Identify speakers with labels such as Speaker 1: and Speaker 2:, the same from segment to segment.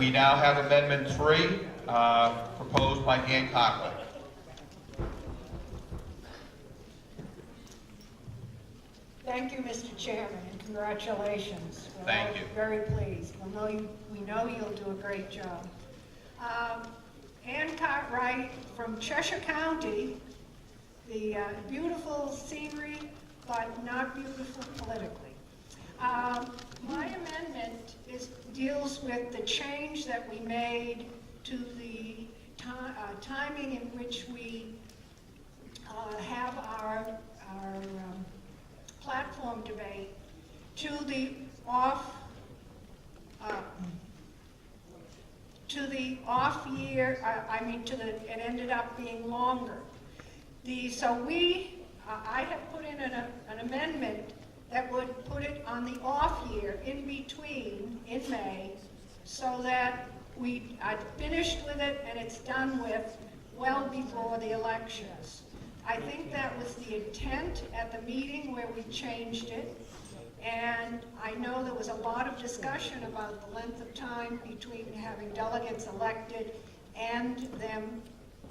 Speaker 1: We now have Amendment 3, proposed by Dan Cochran.
Speaker 2: Thank you, Mr. Chairman, and congratulations. We're
Speaker 1: Thank
Speaker 2: all
Speaker 1: you.
Speaker 2: very pleased. We know you'll do a great job. Ann Cartwright from Cheshire County, the beautiful scenery, but not beautiful politically. My amendment deals with the change that we made to the timing in which we have our platform debate to the off year. It ended up being longer. I have put in an amendment that would put it on the off year in between in May, so that I finished with it and it's done with well before the elections. I think that was the intent at the meeting where we changed it, and I know there was a lot of discussion about the length of time between having delegates elected and them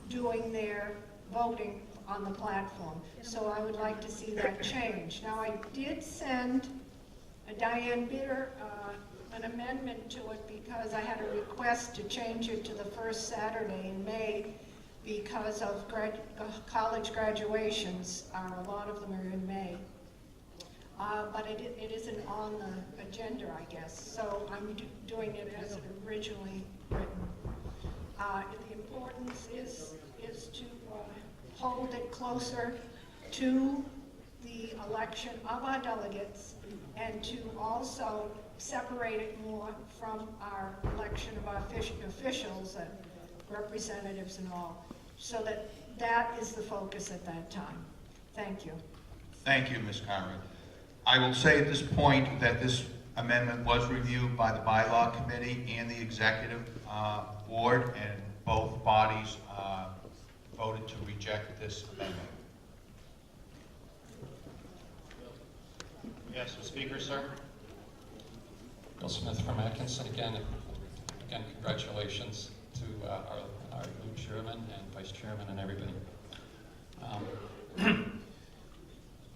Speaker 2: doing their voting on the platform. So I would like to see that change. Now, I did send Diane Bitter an amendment to it because I had a request to change it to the first Saturday in May because of college graduations. A lot of them are in May. But it isn't on the agenda, I guess. So I'm doing it as originally written. The importance is to hold it closer to the election of our delegates and to also separate it more from our election of our officials and representatives and all, so that is the focus at that time. Thank you.
Speaker 1: Thank you, Ms. Conrad. I will say at this point that this amendment was reviewed by the Bylaw Committee and the Executive Board, and both bodies voted to reject this amendment. Yes, the speaker, sir.
Speaker 3: Bill Smith from Atkinson. Again, congratulations to our new chairman and vice chairman and everybody.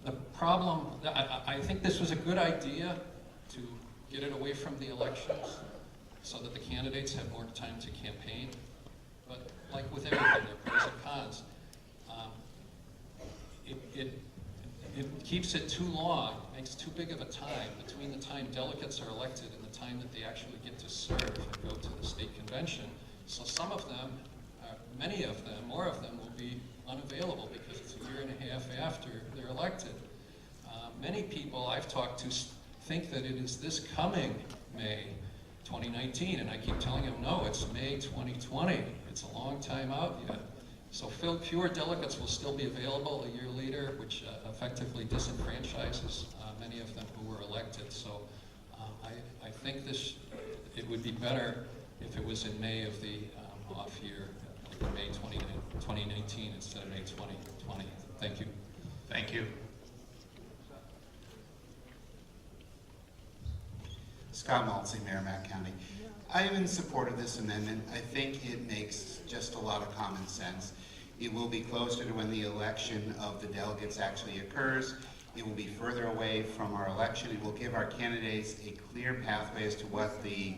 Speaker 3: The problem, I think this was a good idea to get it away from the elections so that the candidates have more time to campaign. But like with everything, there are pros and cons. It keeps it too long, makes too big of a time between the time delegates are elected and the time that they actually get to serve and go to the state convention. So some of them, many of them, more of them will be unavailable because it's a year and a half after they're elected. Many people I've talked to think that it is this coming May 2019, and I keep telling them, no, it's May 2020. It's a long time out yet. So fewer delegates will still be available a year later, which effectively disenfranchises many of them who were elected. So I think it would be better if it was in May of the off year, like May 2019 instead of May 2020. Thank you.
Speaker 1: Thank you.
Speaker 4: Scott Maltzy, Merrimack County. I am in support of this amendment. I think it makes just a lot of common sense. It will be closer to when the election of the delegates actually occurs. It will be further away from our election. It will give our candidates a clear pathway as to what the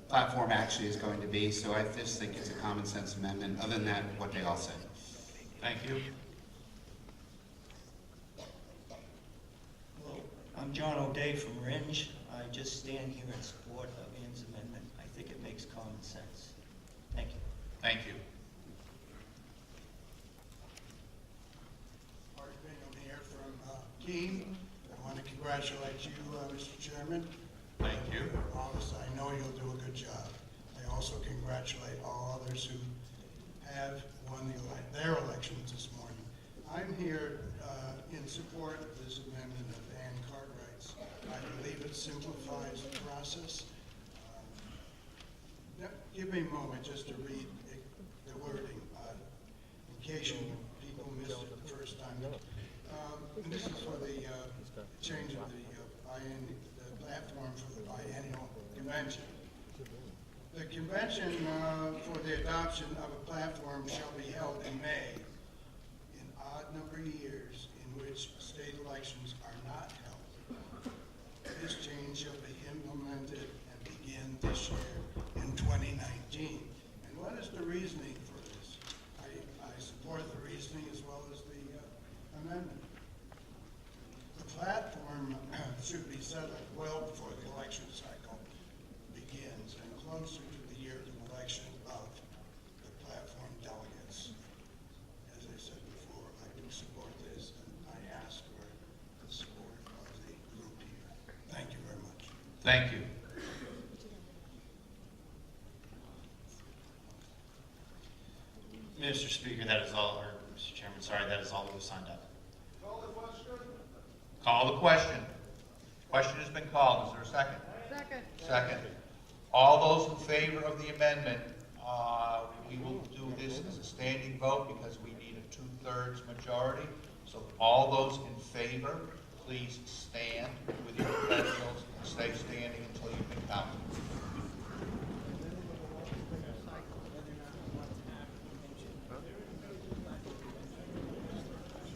Speaker 4: platform actually is going to be. So I just think it's a common sense amendment. Other than that, what they all said.
Speaker 1: Thank you.
Speaker 5: Well, I'm John O'Day from Ringe. I just stand here in support of Ann's amendment. I think it makes common sense. Thank you.
Speaker 1: Thank you.
Speaker 6: Mark Bingham here from Keene. I want to congratulate you, Mr. Chairman.
Speaker 1: Thank you.
Speaker 6: Honest, I know you'll do a good job. I also congratulate all others who have won their elections this morning. I'm here in support of this amendment of Ann Cartwright's. I believe it simplifies the process. Give me a moment just to read the wording in case people missed it the first time. And this is for the change of the platform for the biennial convention. The convention for the adoption of a platform shall be held in May, an odd number of years in which state elections are not held. This change shall be implemented and begin this year in 2019. And what is the reasoning for this? I support the reasoning as well as the amendment. The platform should be set up well before the election cycle begins and closer to the year of election of the platform delegates. As I said before, I do support this, and I ask for the support of the group here. Thank you very much.
Speaker 1: Thank you.
Speaker 7: Mr. Speaker, that is all, or Mr. Chairman, sorry, that is all that was signed up.
Speaker 1: Call the question. Question has been called. Is there a second?
Speaker 8: Second.
Speaker 1: Second. All those in favor of the amendment, we will do this as a standing vote because we need a 2/3 majority. So all those in favor, please stand with your credentials and stay standing until you've been counted.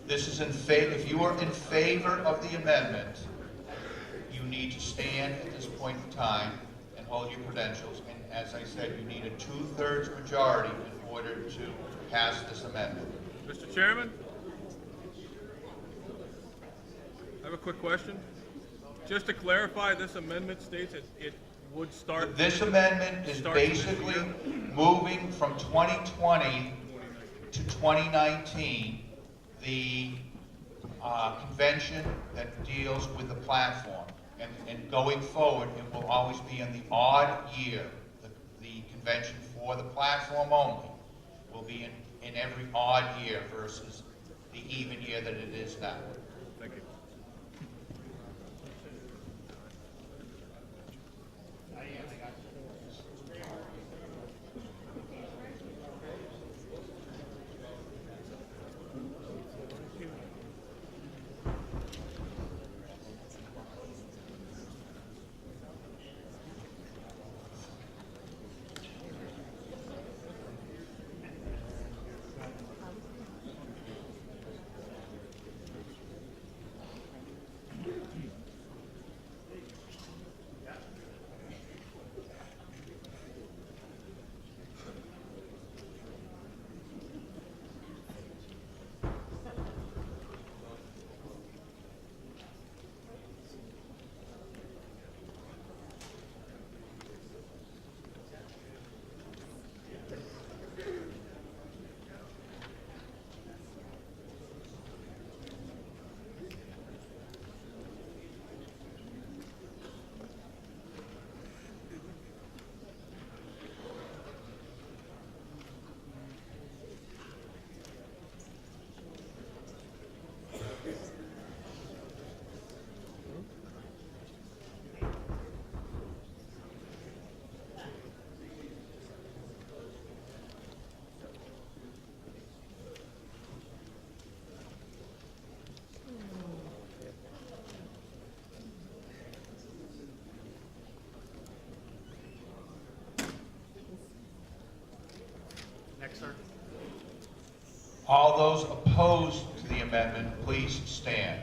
Speaker 1: This is in favor. If you are in favor of the amendment, you need to stand at this point in time and hold your credentials. And as I said, you need a 2/3 majority in order to pass this amendment.
Speaker 9: Mr. Chairman? I have a quick question. Just to clarify, this amendment states it would start...
Speaker 1: This amendment is
Speaker 9: Start this
Speaker 1: basically
Speaker 9: year?
Speaker 1: moving from 2020 to 2019, the convention that deals with the platform. And going forward, it will always be in the odd year. The convention for the platform only will be in every odd year versus the even year that it is now.
Speaker 9: Thank you.
Speaker 1: All those opposed to the amendment, please stand.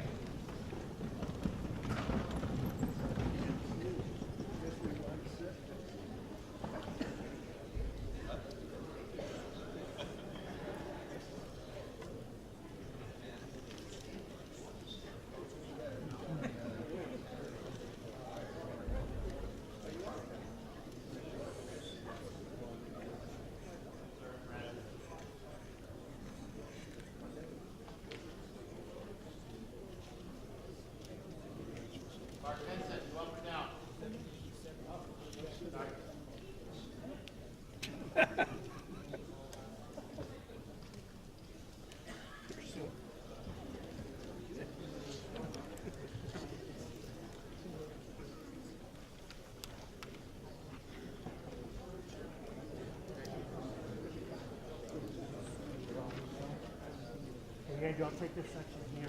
Speaker 10: Andrew, I'll take this section here.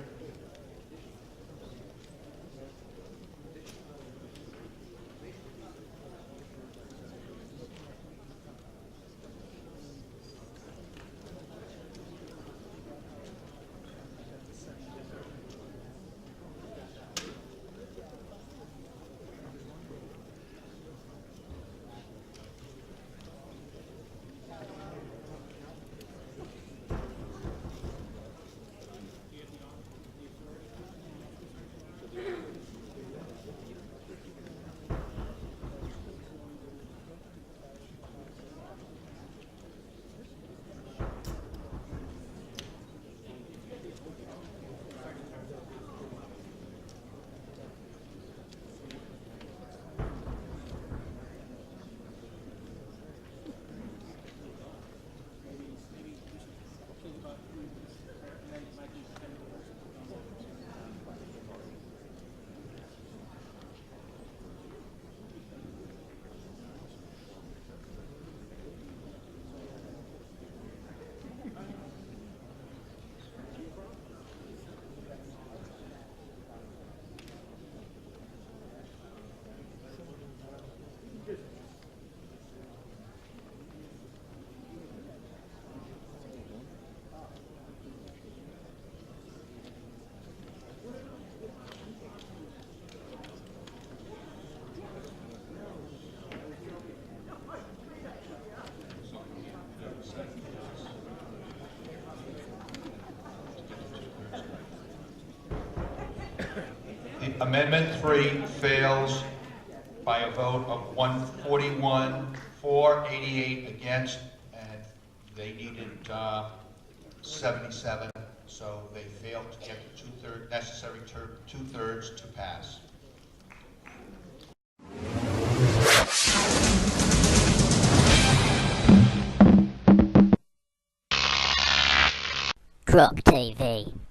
Speaker 1: Amendment 3 fails by a vote of 141 for, 88 against, and they needed 77, so they failed to get the necessary two-thirds to pass.
Speaker 8: GOP TV.